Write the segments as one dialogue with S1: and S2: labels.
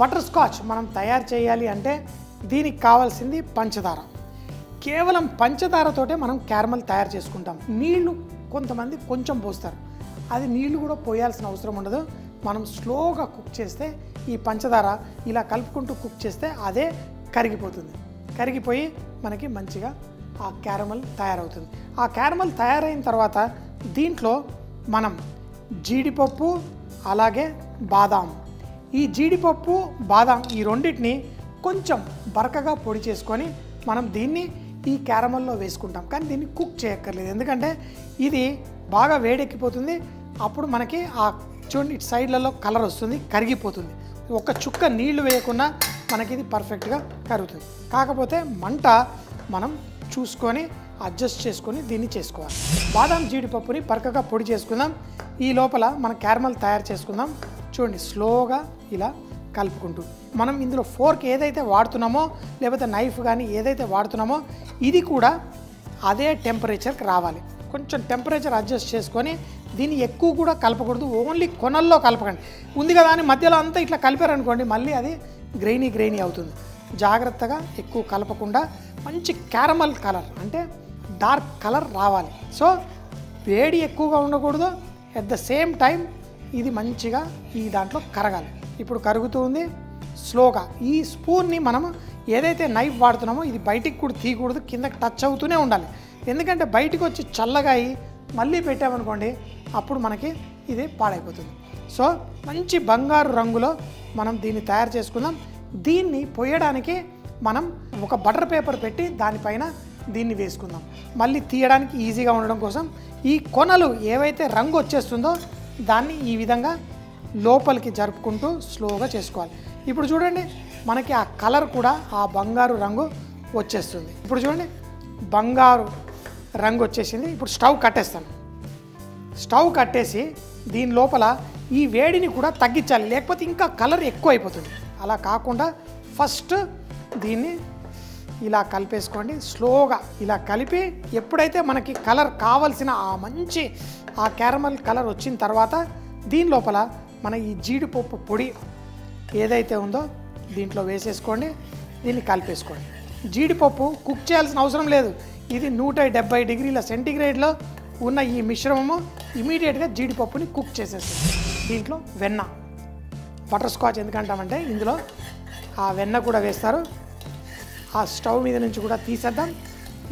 S1: Butter scotch మనం తయారు చేయాలి అంటే దీనికి కావాల్సింది పంచదార. కేవలం పంచదారతోటే మనం క్యారమల్ తయారు చేసుకుంటాం. నీళ్లు కొంతమంది కొంచెం పోస్తారు, అది నీళ్లు కూడా పోయాల్సిన అవసరం ఉండదు. మనం స్లోగా కుక్ చేస్తే ఈ పంచదార ఇలా కలుపుకుంటూ కుక్ చేస్తే అదే కరిగిపోతుంది. కరిగిపోయి మనకి మంచిగా ఆ క్యారమల్ తయారవుతుంది. ఆ క్యారమల్ తయారైన తర్వాత దీంట్లో మనం జీడిపప్పు అలాగే బాదాం, ఈ జీడిపప్పు బాదాం ఈ రెండింటిని కొంచెం బరకగా పొడి చేసుకొని మనం దీన్ని ఈ క్యారమల్లో వేసుకుంటాం. కానీ దీన్ని కుక్ చేయక్కర్లేదు, ఎందుకంటే ఇది బాగా వేడెక్కిపోతుంది. అప్పుడు మనకి ఆ చూడండి ఇటు సైడ్లలో కలర్ వస్తుంది, కరిగిపోతుంది. ఒక చుక్క నీళ్లు వేయకుండా మనకి ఇది పర్ఫెక్ట్గా కరుగుతుంది. కాకపోతే మంట మనం చూసుకొని అడ్జస్ట్ చేసుకొని దీన్ని చేసుకోవాలి. బాదాం జీడిపప్పుని బరకగా పొడి చేసుకుందాం. ఈ లోపల మన క్యారమల్ తయారు చేసుకుందాం. చూడండి స్లోగా ఇలా కలుపుకుంటూ మనం ఇందులో ఫోర్క్ ఏదైతే వాడుతున్నామో లేకపోతే నైఫ్ కానీ ఏదైతే వాడుతున్నామో ఇది కూడా అదే టెంపరేచర్కి రావాలి. కొంచెం టెంపరేచర్ అడ్జస్ట్ చేసుకొని దీన్ని ఎక్కువ కూడా కలపకూడదు, ఓన్లీ కొనల్లో కలపకండి. ఉంది కదా అని మధ్యలో అంతా ఇట్లా కలిపారనుకోండి మళ్ళీ అది గ్రెయినీ అవుతుంది. జాగ్రత్తగా ఎక్కువ కలపకుండా మంచి క్యారమల్ కలర్ అంటే డార్క్ కలర్ రావాలి. సో వేడి ఎక్కువగా ఉండకూడదు, ఎట్ ద సేమ్ టైం ఇది మంచిగా ఈ దాంట్లో కరగాలి. ఇప్పుడు కరుగుతూ ఉంది స్లోగా. ఈ స్పూన్ని మనం ఏదైతే నైఫ్ వాడుతున్నామో ఇది బయటికి కూడా తీయకూడదు, కిందకి టచ్ అవుతూనే ఉండాలి. ఎందుకంటే బయటికి వచ్చి చల్లగా అయ్యి మళ్ళీ పెట్టామనుకోండి అప్పుడు మనకి ఇది పాడైపోతుంది. సో మంచి బంగారు రంగులో మనం దీన్ని తయారు చేసుకుందాం. దీన్ని పొయ్యడానికి మనం ఒక బటర్ పేపర్ పెట్టి దానిపైన దీన్ని వేసుకుందాం. మళ్ళీ తీయడానికి ఈజీగా ఉండడం కోసం ఈ కొనలు ఏవైతే రంగు వచ్చేస్తుందో దాన్ని ఈ విధంగా లోపలికి జరుపుకుంటూ స్లోగా చేసుకోవాలి. ఇప్పుడు చూడండి మనకి ఆ కలర్ కూడా ఆ బంగారు రంగు వచ్చేస్తుంది. ఇప్పుడు చూడండి బంగారు రంగు వచ్చేసింది. ఇప్పుడు స్టవ్ కట్టేస్తాను. స్టవ్ కట్టేసి దీని లోపల ఈ వేడిని కూడా తగ్గించాలి, లేకపోతే ఇంకా కలర్ ఎక్కువ అయిపోతుంది. అలా కాకుండా ఫస్ట్ దీన్ని ఇలా కలిపేసుకోండి. స్లోగా ఇలా కలిపి ఎప్పుడైతే మనకి కలర్ కావలసిన ఆ మంచి ఆ క్యారమల్ కలర్ వచ్చిన తర్వాత దీని లోపల మన ఈ జీడిపప్పు పొడి ఏదైతే ఉందో దీంట్లో వేసేసుకోండి. దీన్ని కలిపేసుకోండి. జీడిపప్పు కుక్ చేయాల్సిన అవసరం లేదు. ఇది 170 డిగ్రీల సెంటీగ్రేడ్లో ఉన్న ఈ మిశ్రమము ఇమీడియట్గా జీడిపప్పుని కుక్ చేసేస్తుంది. దీంట్లో వెన్న, బటర్ స్కాచ్ ఎందుకంటామంటే ఇందులో ఆ వెన్న కూడా వేస్తారు. ఆ స్టవ్ మీద నుంచి కూడా తీసేద్దాం.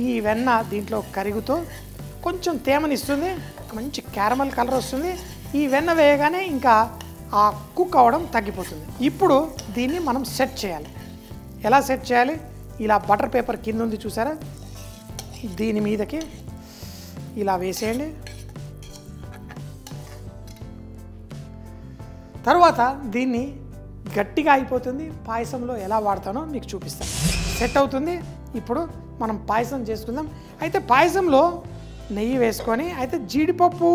S1: ఈ వెన్న దీంట్లో కరుగుతూ కొంచెం తేమనిస్తుంది, మంచి క్యారమల్ కలర్ వస్తుంది. ఈ వెన్న వేయగానే ఇంకా ఆ కుక్ అవ్వడం తగ్గిపోతుంది. ఇప్పుడు దీన్ని మనం సెట్ చేయాలి. ఎలా సెట్ చేయాలి? ఇలా బటర్ పేపర్ కింద ఉంది చూసారా, దీని మీదకి ఇలా వేసేయండి. తర్వాత దీన్ని గట్టిగా అయిపోతుంది. పాయసంలో ఎలా వాడతానో మీకు చూపిస్తాను. సెట్ అవుతుంది. ఇప్పుడు మనం పాయసం చేసుకుందాం. అయితే పాయసంలో నెయ్యి వేసుకొని అయితే జీడిపప్పు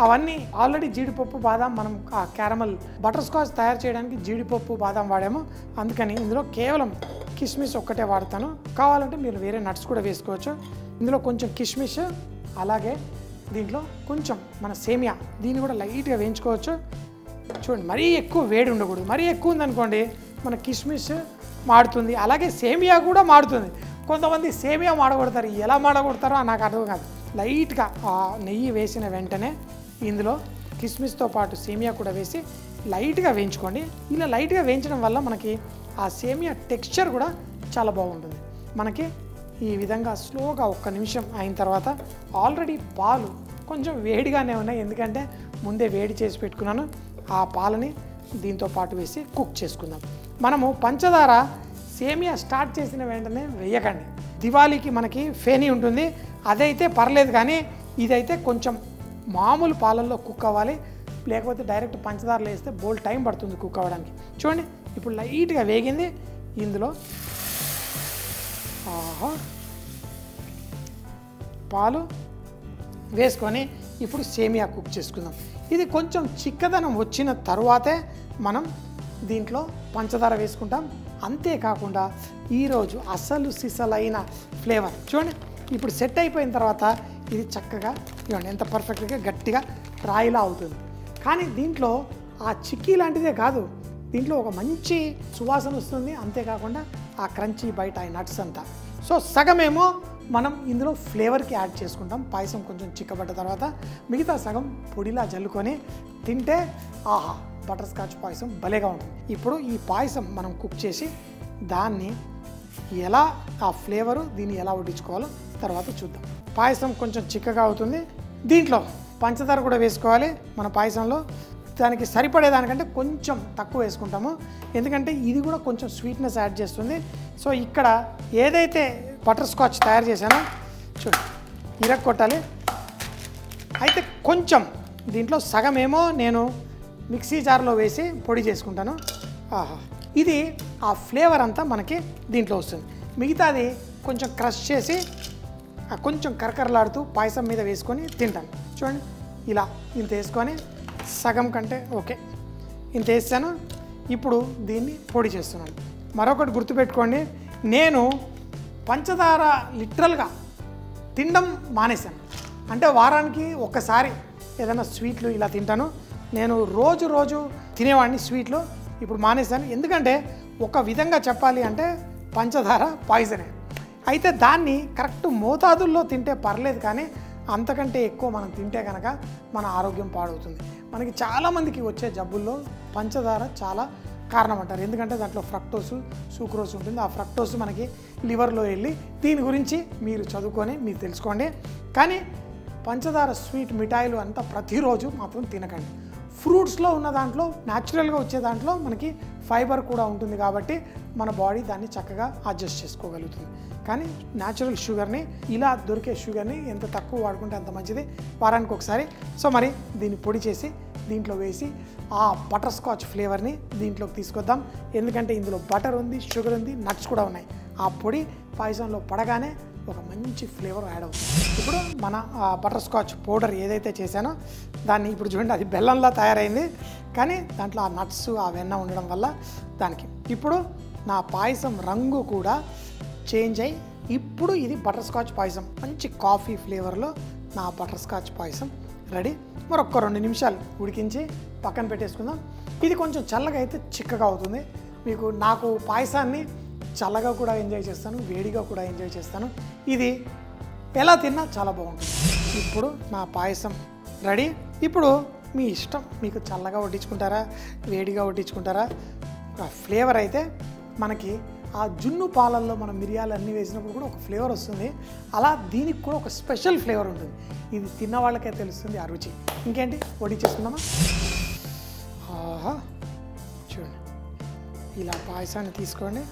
S1: అవన్నీ ఆల్రెడీ జీడిపప్పు బాదాం మనం ఆ క్యారమల్ బటర్ స్కాచ్ తయారు చేయడానికి జీడిపప్పు బాదాం వాడాము. అందుకని ఇందులో కేవలం కిస్మిస్ ఒక్కటే వాడతాను. కావాలంటే మీరు వేరే నట్స్ కూడా వేసుకోవచ్చు. ఇందులో కొంచెం కిస్మిస్ అలాగే దీంట్లో కొంచెం మన సేమియా దీన్ని కూడా లైట్గా వేయించుకోవచ్చు. చూడండి మరీ ఎక్కువ వేడి ఉండకూడదు. మరీ ఎక్కువ ఉందనుకోండి మన కిస్మిస్ మాడుతుంది, అలాగే సేమియా కూడా మాడుతుంది. కొంతమంది సేమియా మాడగొడతారు, ఎలా మాడగొడతారో నాకు అర్థం కాదు. లైట్గా ఆ నెయ్యి వేసిన వెంటనే ఇందులో కిస్మిస్తో పాటు సేమియా కూడా వేసి లైట్గా వేయించుకోండి. ఇలా లైట్గా వేయించడం వల్ల మనకి ఆ సేమియా టెక్స్చర్ కూడా చాలా బాగుంటుంది. మనకి ఈ విధంగా స్లోగా 1 నిమిషం అయిన తర్వాత ఆల్రెడీ పాలు కొంచెం వేడిగానే ఉన్నాయి, ఎందుకంటే ముందే వేడి చేసి పెట్టుకున్నాను. ఆ పాలని దీంతో పాటు వేసి కుక్ చేసుకుందాం. మనము పంచదార సేమియా స్టార్ట్ చేసిన వెంటనే వేయకండి. దివాళీకి మనకి ఫేనీ ఉంటుంది, అదైతే పర్లేదు. కానీ ఇదైతే కొంచెం మామూలు పాలల్లో కుక్ అవ్వాలి, లేకపోతే డైరెక్ట్ పంచదారలో వేస్తే బోల్ టైం పడుతుంది కుక్ అవ్వడానికి. చూడండి ఇప్పుడు లైట్గా వేగింది. ఇందులో పాలు వేసుకొని ఇప్పుడు సేమియా కుక్ చేసుకుందాం. ఇది కొంచెం చిక్కదనం వచ్చిన తర్వాతే మనం దీంట్లో పంచదార వేసుకుంటాం. అంతేకాకుండా ఈరోజు అసలు సిసలైన ఫ్లేవర్ చూడండి. ఇప్పుడు సెట్ అయిపోయిన తర్వాత ఇది చక్కగా చూడండి ఎంత పర్ఫెక్ట్గా గట్టిగా రాయిలా అవుతుంది. కానీ దీంట్లో ఆ చిక్కీ లాంటిదే కాదు, దీంట్లో ఒక మంచి సువాసన వస్తుంది, అంతేకాకుండా ఆ క్రంచీ బయట ఆ నట్స్ అంతా. సో సగమేమో మనం ఇందులో ఫ్లేవర్కి యాడ్ చేసుకుంటాం. పాయసం కొంచెం చిక్కబడ్డ తర్వాత మిగతా సగం పొడిలా జల్లుకొని తింటే ఆహా, బటర్ స్కాచ్ పాయసం భలేగా ఉంటుంది. ఇప్పుడు ఈ పాయసం మనం కుక్ చేసి దాన్ని ఎలా ఆ ఫ్లేవరు దీన్ని ఎలా వడ్డించుకోవాలో తర్వాత చూద్దాం. పాయసం కొంచెం చిక్కగా అవుతుంది. దీంట్లో పంచదార కూడా వేసుకోవాలి. మన పాయసంలో దానికి సరిపడేదానికంటే కొంచెం తక్కువ వేసుకుంటాము, ఎందుకంటే ఇది కూడా కొంచెం స్వీట్నెస్ యాడ్ చేస్తుంది. సో ఇక్కడ ఏదైతే బటర్ స్కాచ్ తయారు చేశానో చూడండి, ఇరక్కొట్టాలి. అయితే కొంచెం దీంట్లో సగమేమో నేను మిక్సీ జార్లో వేసి పొడి చేసుకుంటాను. ఆహా, ఇది ఆ ఫ్లేవర్ అంతా మనకి దీంట్లో వస్తుంది. మిగతాది కొంచెం క్రష్ చేసి కొంచెం కరకరలాడుతూ పాయసం మీద వేసుకొని తింటాను. చూడండి, ఇలా ఇంత వేసుకొని సగం కంటే ఓకే ఇంత వేసాను. ఇప్పుడు దీన్ని పొడి చేస్తున్నాను. మరొకటి గుర్తుపెట్టుకోండి, నేను పంచదార లిటరల్గా తినడం మానేశాను. అంటే వారానికి ఒక్కసారి ఏదైనా స్వీట్లు ఇలా తింటాను. నేను రోజు తినేవాడిని స్వీట్లు, ఇప్పుడు మానేశాను. ఎందుకంటే ఒక విధంగా చెప్పాలి అంటే పంచదార పాయిజనే. అయితే దాన్ని కరెక్ట్ మోతాదుల్లో తింటే పర్లేదు, కానీ అంతకంటే ఎక్కువ మనం తింటే కనుక మన ఆరోగ్యం పాడవుతుంది. మనకి చాలామందికి వచ్చే జబ్బుల్లో పంచదార చాలా కారణం అంటారు. ఎందుకంటే దాంట్లో ఫ్రక్టోసు, సూక్రోస్ ఉంటుంది. ఆ ఫ్రక్టోస్ మనకి లివర్లో వెళ్ళి దీని గురించి మీరు చదువుకొని మీరు తెలుసుకోండి. కానీ పంచదార స్వీట్ మిఠాయిలు అంతా ప్రతిరోజు మాత్రం తినకండి. ఫ్రూట్స్లో ఉన్న దాంట్లో న్యాచురల్గా వచ్చే దాంట్లో మనకి ఫైబర్ కూడా ఉంటుంది, కాబట్టి మన బాడీ దాన్ని చక్కగా అడ్జస్ట్ చేసుకోగలుగుతుంది. కానీ న్యాచురల్ షుగర్ని, ఇలా దొరికే షుగర్ని ఎంత తక్కువ వాడుకుంటే అంత మంచిది, వారానికి ఒకసారి. సో మరి దీన్ని పొడి చేసి దీంట్లో వేసి ఆ బటర్ స్కాచ్ ఫ్లేవర్ని దీంట్లోకి తీసుకొద్దాం. ఎందుకంటే ఇందులో బటర్ ఉంది, షుగర్ ఉంది, నట్స్ కూడా ఉన్నాయి. ఆ పొడి పాయసంలో పడగానే ఒక మంచి ఫ్లేవర్ యాడ్ అవుతుంది. ఇప్పుడు మన బటర్ స్కాచ్ పౌడర్ ఏదైతే చేశానో దాన్ని ఇప్పుడు చూడండి, అది బెల్లంలా తయారైంది, కానీ దాంట్లో ఆ నట్స్, ఆ వెన్న ఉండడం వల్ల దానికి ఇప్పుడు నా పాయసం రంగు కూడా చేంజ్ అయ్యి ఇప్పుడు ఇది బటర్ స్కాచ్ పాయసం. మంచి కాఫీ ఫ్లేవర్లో నా బటర్ స్కాచ్ పాయసం రెడీ. మరొక 2 నిమిషాలు ఉడికించి పక్కన పెట్టేసుకుందాం. ఇది కొంచెం చల్లగా అయితే చిక్కగా అవుతుంది. నాకు పాయసాన్ని చల్లగా కూడా ఎంజాయ్ చేస్తాను, వేడిగా కూడా ఎంజాయ్ చేస్తాను. ఇది ఎలా తిన్నా చాలా బాగుంటుంది. ఇప్పుడు నా పాయసం రెడీ. ఇప్పుడు మీ ఇష్టం, మీకు చల్లగా వడ్డించుకుంటారా, వేడిగా వడ్డించుకుంటారా. ఫ్లేవర్ అయితే మనకి ఆ జున్ను పాలల్లో మనం మిరియాలు అన్నీ వేసినప్పుడు కూడా ఒక ఫ్లేవర్ వస్తుంది. అలా దీనికి కూడా ఒక స్పెషల్ ఫ్లేవర్ ఉంటుంది. ఇది తిన్న వాళ్ళకే తెలుస్తుంది ఆ రుచి. ఇంకేంటి, వడ్డించేసుకుందామా? ఆహా, చూడండి, ఇలా పాయసాన్ని తీసుకోండి.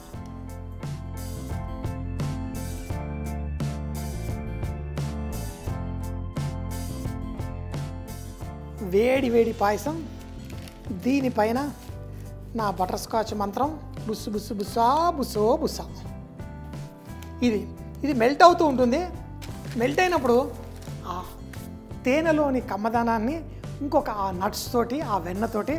S1: వేడి వేడి పాయసం, దీనిపైన నా బటర్ స్కాచ్ మంత్రం బుస్సు బుస్సు బుస్సా బుస్సో బుస్సా. ఇది మెల్ట్ అవుతూ ఉంటుంది. మెల్ట్ అయినప్పుడు ఆ తేనెలోని కమ్మదనాన్ని ఇంకొక ఆ నట్స్ తోటి, ఆ వెన్నతోటి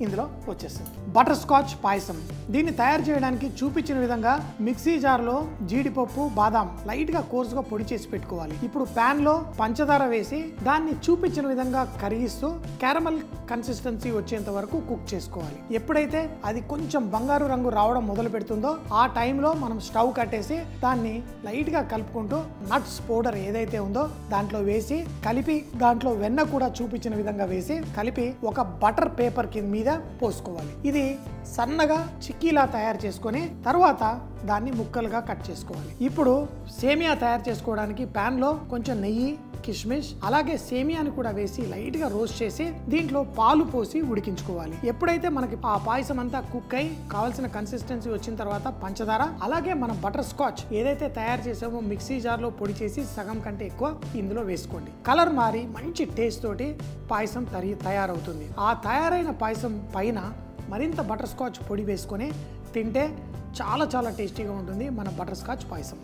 S1: ఇందులో వచ్చేస్తుంది బటర్ స్కాచ్ పాయసం. దీన్ని తయారు చేయడానికి చూపించిన విధంగా మిక్సీ జార్లో జీడిపప్పు, బాదాం లైట్గా కోర్సుగా పొడి చేసి పెట్టుకోవాలి. ఇప్పుడు ప్యాన్లో పంచదార వేసి దాన్ని చూపించిన విధంగా కరిగిస్తూ క్యారమల్ కన్సిస్టెన్సీ వచ్చేంత వరకు కుక్ చేసుకోవాలి. ఎప్పుడైతే అది కొంచెం బంగారు రంగు రావడం మొదలు పెడుతుందో ఆ టైంలో మనం స్టవ్ కట్టేసి దాన్ని లైట్గా కలుపుకుంటూ నట్స్ పౌడర్ ఏదైతే ఉందో దాంట్లో వేసి కలిపి, దాంట్లో వెన్న కూడా చూపించిన విధంగా వేసి కలిపి ఒక బటర్ పేపర్ మీద పోసుకోవాలి. ఇది సన్నగా చిక్కీలా తయారు చేసుకొని తర్వాత దాన్ని ముక్కలుగా కట్ చేసుకోవాలి. ఇప్పుడు సేమియా తయారు చేసుకోవడానికి ప్యాన్ లో కొంచెం నెయ్యి, కిస్మిస్ అలాగే సేమియాని కూడా వేసి లైట్ గా రోస్ట్ చేసి దీంట్లో పాలు పోసి ఉడికించుకోవాలి. ఎప్పుడైతే మనకి ఆ పాయసం అంతా కుక్ అయి కావాల్సిన కన్సిస్టెన్సీ వచ్చిన తర్వాత పంచదార అలాగే మన బటర్ స్కాచ్ ఏదైతే తయారు చేసామో మిక్సీ జార్ లో పొడి చేసి సగం కంటే ఎక్కువ ఇందులో వేసుకోండి. కలర్ మారి మంచి టేస్ట్ తోటి పాయసం తయారవుతుంది. ఆ తయారైన పాయసం పైన మరింత బటర్ స్కాచ్ పొడి వేసుకొని తింటే చాలా చాలా టేస్టీగా ఉంటుంది మన బటర్ స్కాచ్ పాయసం.